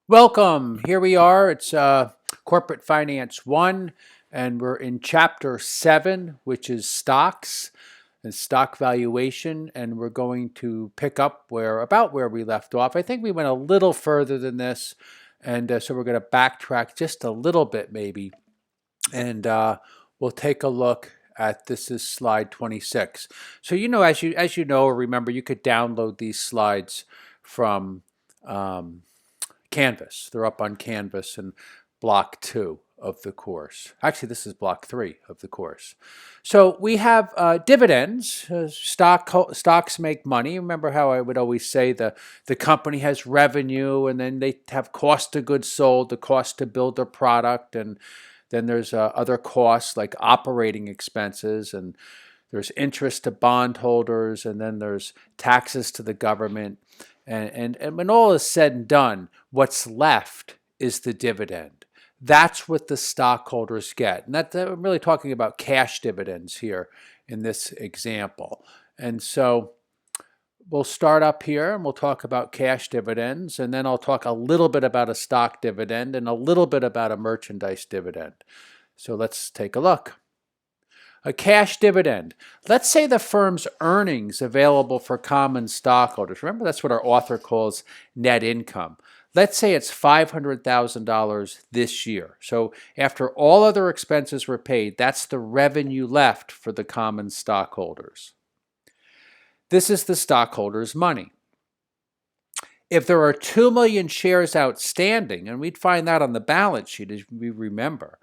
Welcome. Here we are. It's Corporate Finance 1, and we're in Chapter 7, which is stocks and stock valuation. And we're going to pick up about where we left off. I think we went a little further than this, and so we're going to backtrack just a little bit, maybe. And we'll take a look at this is slide 26. So as you know or remember, you could download these slides from Canvas. They're up on Canvas in block 2 of the course. Actually, this is block 3 of the course. So we have dividends. Stocks make money. Remember how I would always say the company has revenue, and then they have cost of goods sold, the cost to build their product, and then there's other costs like operating expenses, and there's interest to bondholders, and then there's taxes to the government. And when all is said and done, what's left is the dividend. That's what the stockholders get. And I'm really talking about cash dividends here in this example. And so we'll start up here and we'll talk about cash dividends, and then I'll talk a little bit about a stock dividend and a little bit about a merchandise dividend. So let's take a look. A cash dividend. Let's say the firm's earnings available for common stockholders. Remember, that's what our author calls net income. Let's say it's $500,000 this year. So after all other expenses were paid, that's the revenue left for the common stockholders. This is the stockholders' money. If there are 2 million shares outstanding, and we'd find that on the balance sheet as we remember,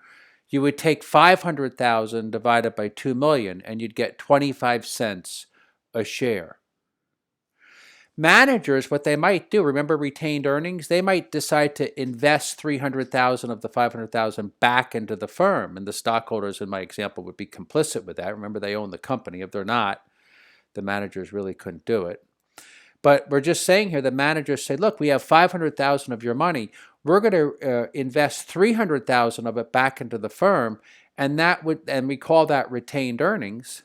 you would take 500,000 divided by 2 million, and you'd get 25 cents a share. Managers, what they might do, remember retained earnings, they might decide to invest 300,000 of the 500,000 back into the firm, and the stockholders in my example would be complicit with that. Remember, they own the company. If they're not, the managers really couldn't do it. But we're just saying here, the managers say, look, we have 500,000 of your money. We're going to invest 300,000 of it back into the firm, and we call that retained earnings,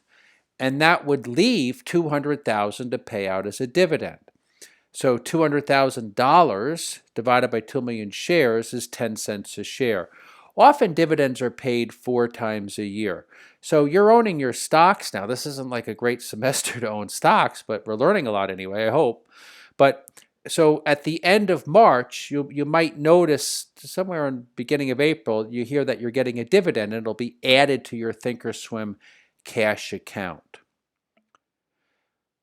and that would leave 200,000 to pay out as a dividend. So $200,000 divided by 2 million shares is 10 cents a share. Often dividends are paid 4 times a year. So you're owning your stocks now. This isn't like a great semester to own stocks, but we're learning a lot anyway, I hope. But so at the end of March, you might notice somewhere in the beginning of April, you hear that you're getting a dividend, and it'll be added to your Thinkorswim cash account.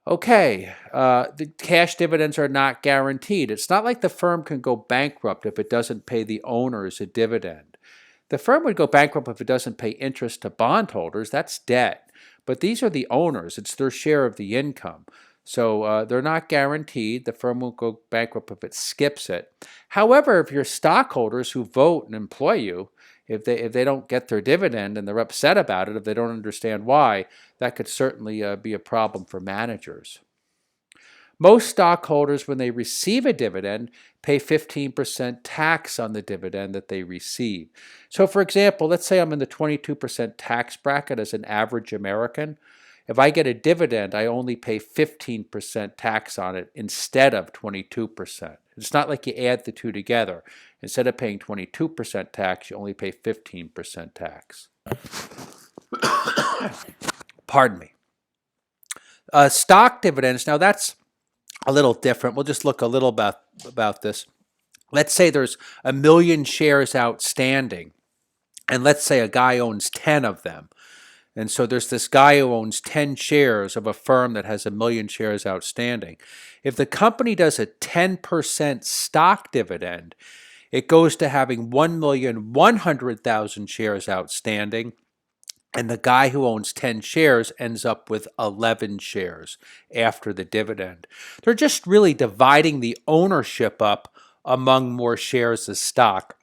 Okay, the cash dividends are not guaranteed. It's not like the firm can go bankrupt if it doesn't pay the owners a dividend. The firm would go bankrupt if it doesn't pay interest to bondholders. That's debt. But these are the owners. It's their share of the income. So they're not guaranteed. The firm won't go bankrupt if it skips it. However, if your stockholders who vote and employ you, if they don't get their dividend and they're upset about it, if they don't understand why, that could certainly be a problem for managers. Most stockholders, when they receive a dividend, pay 15% tax on the dividend that they receive. So for example, let's say I'm in the 22% tax bracket as an average American. If I get a dividend, I only pay 15% tax on it instead of 22%. It's not like you add the two together. Instead of paying 22% tax, you only pay 15% tax. Pardon me. Stock dividends, now that's a little different. We'll just look a little about this. Let's say there's 1 million shares outstanding, and let's say a guy owns 10 of them. And so there's this guy who owns 10 shares of a firm that has 1 million shares outstanding. If the company does a 10% stock dividend, it goes to having 1,100,000 shares outstanding, and the guy who owns 10 shares ends up with 11 shares after the dividend. They're just really dividing the ownership up among more shares of stock.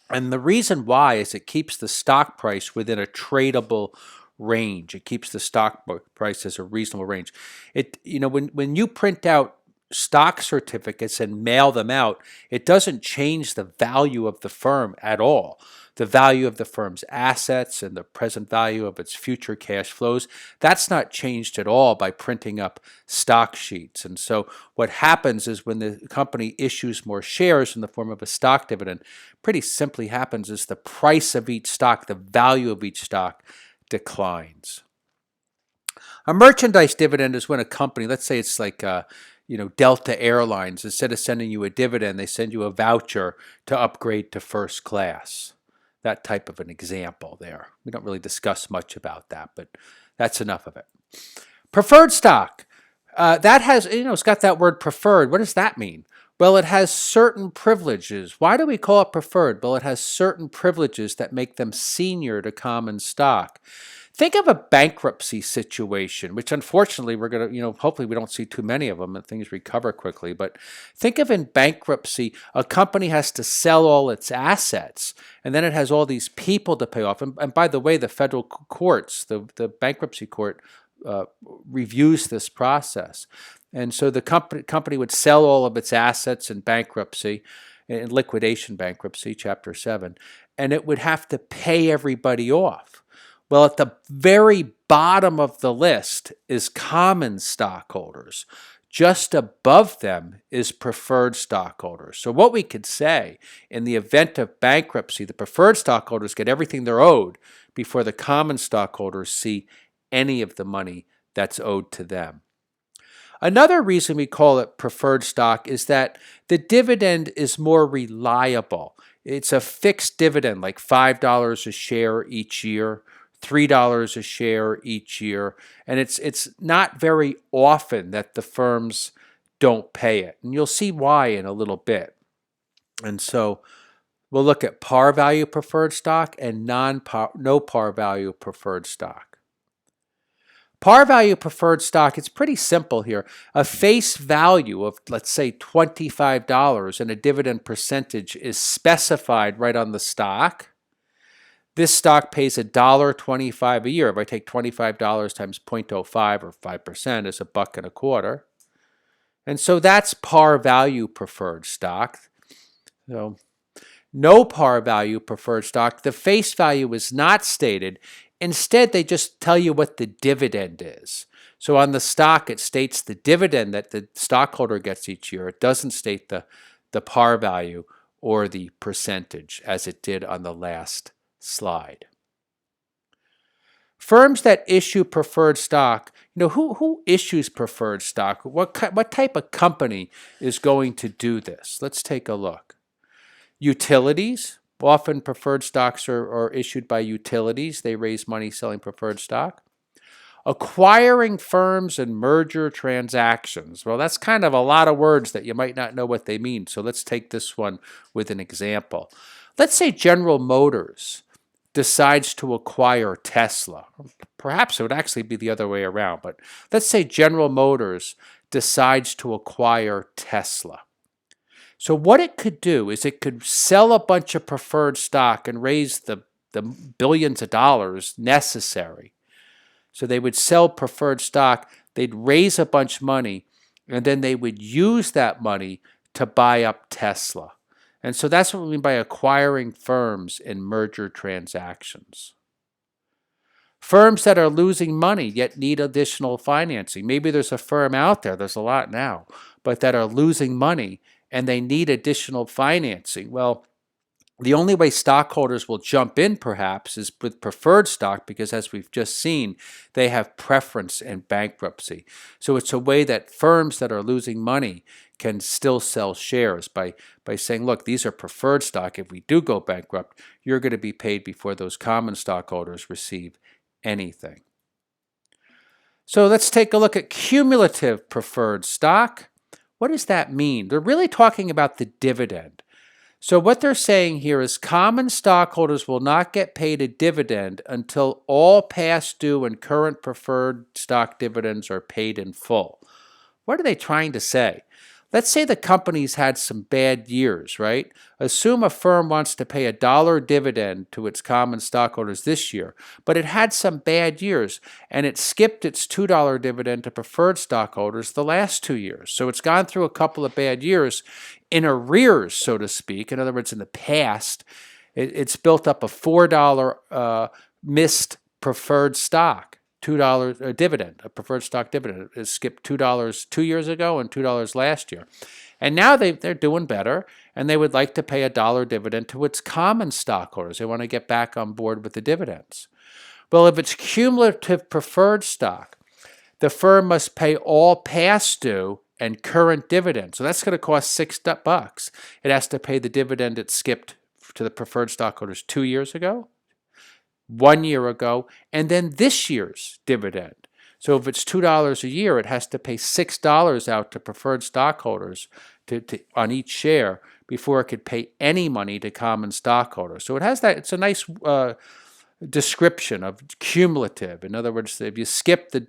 And the reason why is it keeps the stock price within a tradable range. It keeps the stock price as a reasonable range. When you print out stock certificates and mail them out, it doesn't change the value of the firm at all. the value of the firm's assets and the present value of its future cash flows. That's not changed at all by printing up stock sheets. And so what happens is when the company issues more shares in the form of a stock dividend, pretty simply happens is the price of each stock, the value of each stock, declines. A merchandise dividend is when a company, let's say it's like Delta Airlines, instead of sending you a dividend, they send you a voucher to upgrade to first class. That type of an example there. We don't really discuss much about that, but that's enough of it. Preferred stock. That has, it's got that word preferred. What does that mean? Well, it has certain privileges. Why do we call it preferred? Well, it has certain privileges that make them senior to common stock. Think of a bankruptcy situation, which unfortunately we're going to, hopefully we don't see too many of them and things recover quickly. But think of in bankruptcy, a company has to sell all its assets and then it has all these people to pay off. And by the way, the federal courts, the bankruptcy court reviews this process. And so the company would sell all of its assets in bankruptcy, in liquidation bankruptcy, Chapter 7, and it would have to pay everybody off. Well, at the very bottom of the list is common stockholders. Just above them is preferred stockholders. So what we could say, in the event of bankruptcy, the preferred stockholders get everything they're owed before the common stockholders see any of the money that's owed to them. Another reason we call it preferred stock is that the dividend is more reliable. It's a fixed dividend, like $5 a share each year, $3 a share each year, and it's not very often that the firms don't pay it. And you'll see why in a little bit. And so we'll look at par value preferred stock and no par value preferred stock. Par value preferred stock, it's pretty simple here. A face value of, let's say, $25 and a dividend percentage is specified right on the stock. This stock pays $1.25 a year. If I take $25 times 0.05 or 5% is $1.25. And so that's par value preferred stock. So no par value preferred stock, the face value is not stated. Instead, they just tell you what the dividend is. So on the stock, it states the dividend that the stockholder gets each year. It doesn't state the par value or the percentage as it did on the last slide. Firms that issue preferred stock, who issues preferred stock? What type of company is going to do this? Let's take a look. Utilities. Often preferred stocks are issued by utilities. They raise money selling preferred stock. Acquiring firms and merger transactions. Well, that's kind of a lot of words that you might not know what they mean. So let's take this one with an example. Let's say General Motors decides to acquire Tesla. Perhaps it would actually be the other way around, but let's say General Motors decides to acquire Tesla. So what it could do is it could sell a bunch of preferred stock and raise the billions of dollars necessary. So they would sell preferred stock, they'd raise a bunch of money, and then they would use that money to buy up Tesla. And so that's what we mean by acquiring firms in merger transactions. Firms that are losing money yet need additional financing. Maybe there's a firm out there, there's a lot now, but that are losing money and they need additional financing. Well, the only way stockholders will jump in, perhaps, is with preferred stock because, as we've just seen, they have preference in bankruptcy. So it's a way that firms that are losing money can still sell shares by saying, look, these are preferred stock. If we do go bankrupt, you're going to be paid before those common stockholders receive anything. So let's take a look at cumulative preferred stock. What does that mean? They're really talking about the dividend. So what they're saying here is common stockholders will not get paid a dividend until all past due and current preferred stock dividends are paid in full. What are they trying to say? Let's say the company's had some bad years, right? Assume a firm wants to pay $1 dividend to its common stockholders this year, but it had some bad years and it skipped its $2 dividend to preferred stockholders the last 2 years. So it's gone through a couple of bad years in arrears, so to speak. In other words, in the past, It's built up a $4 missed preferred stock, $2 a dividend, a preferred stock dividend. It skipped $2 2 years ago and $2 last year. And now they're doing better, and they would like to pay a $1 dividend to its common stockholders. They want to get back on board with the dividends. Well, if it's cumulative preferred stock, the firm must pay all past due and current dividends. So that's going to cost $6. It has to pay the dividend it skipped to the preferred stockholders 2 years ago, 1 year ago, and then this year's dividend. So if it's $2 a year, it has to pay $6 out to preferred stockholders on each share before it could pay any money to common stockholders. So it has that. It's a nice description of cumulative. In other words, if you skip the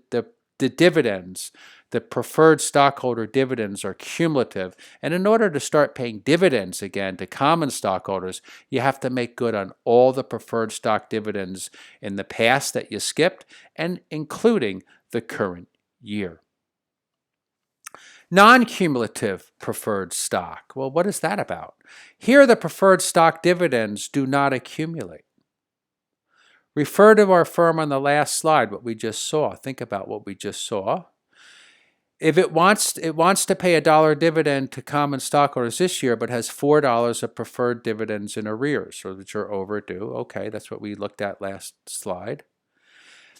dividends, the preferred stockholder dividends are cumulative. And in order to start paying dividends again to common stockholders, you have to make good on all the preferred stock dividends in the past that you skipped, and including the current year. Non-cumulative preferred stock. Well, what is that about? Here, the preferred stock dividends do not accumulate. Refer to our firm on the last slide, what we just saw. Think about what we just saw. If it wants to pay a $1 dividend to common stockholders this year, but has $4 of preferred dividends in arrears, or which are overdue. Okay, that's what we looked at last slide.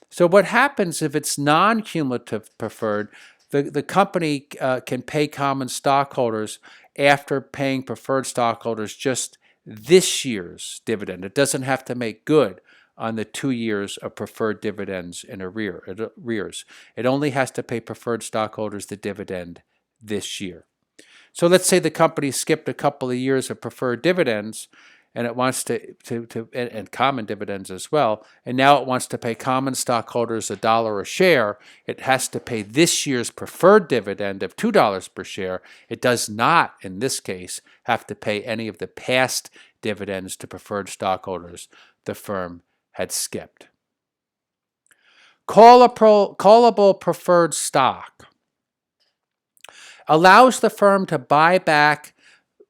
So what happens if it's non-cumulative preferred? The company can pay common stockholders after paying preferred stockholders just this year's dividend. It doesn't have to make good on the 2 years of preferred dividends in arrears. It only has to pay preferred stockholders the dividend this year. So let's say the company skipped a couple of years of preferred dividends, and it wants and common dividends as well, and now it wants to pay common stockholders $1 a share. It has to pay this year's preferred dividend of $2 per share. It does not, in this case, have to pay any of the past dividends to preferred stockholders the firm had skipped. Callable preferred stock allows the firm to buy back,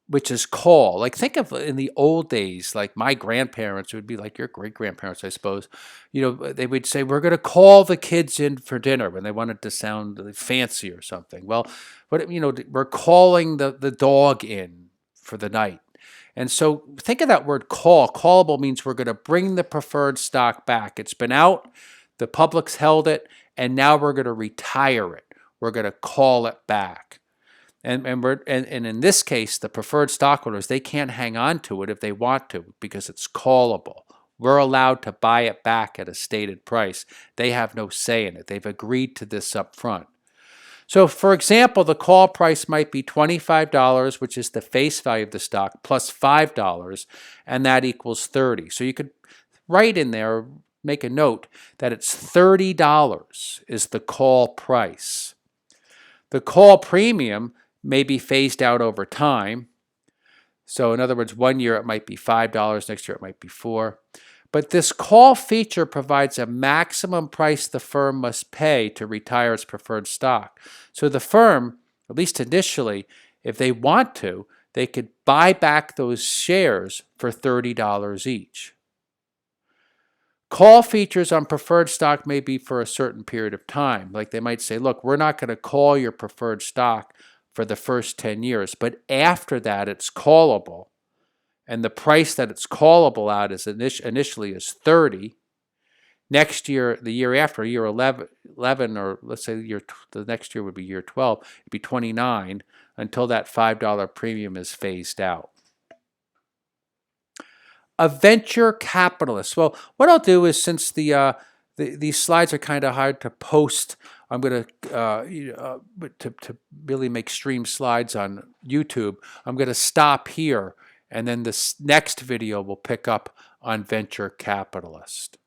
which is call. Like, think of in the old days, like my grandparents, it would be like your great-grandparents, I suppose. You know, they would say, we're going to call the kids in for dinner when they wanted to sound fancy or something. Well, we're calling the dog in for the night. And so think of that word call. Callable means we're going to bring the preferred stock back. It's been out, the public's held it, and now we're going to retire it. We're going to call it back. And in this case, the preferred stockholders, they can't hang on to it if they want to because it's callable. We're allowed to buy it back at a stated price. They have no say in it. They've agreed to this up front. So, for example, the call price might be $25, which is the face value of the stock, plus $5, and that equals $30. So you could write in there, make a note, that it's $30 is the call price. The call premium may be phased out over time. So in other words, 1 year it might be $5, next year it might be $4. But this call feature provides a maximum price the firm must pay to retire its preferred stock. So the firm, at least initially, if they want to, they could buy back those shares for $30 each. Call features on preferred stock may be for a certain period of time. Like they might say, look, we're not going to call your preferred stock for the first 10 years, but after that it's callable. And the price that it's callable at is initially is $30. Next year, the year after, year 11, or let's say the next year would be year 12, it'd be $29 until that $5 premium is phased out. A venture capitalist. Well, what I'll do is, since these slides are kind of hard to post, I'm going to really make stream slides on YouTube. I'm going to stop here. And then this next video will pick up on venture capitalist.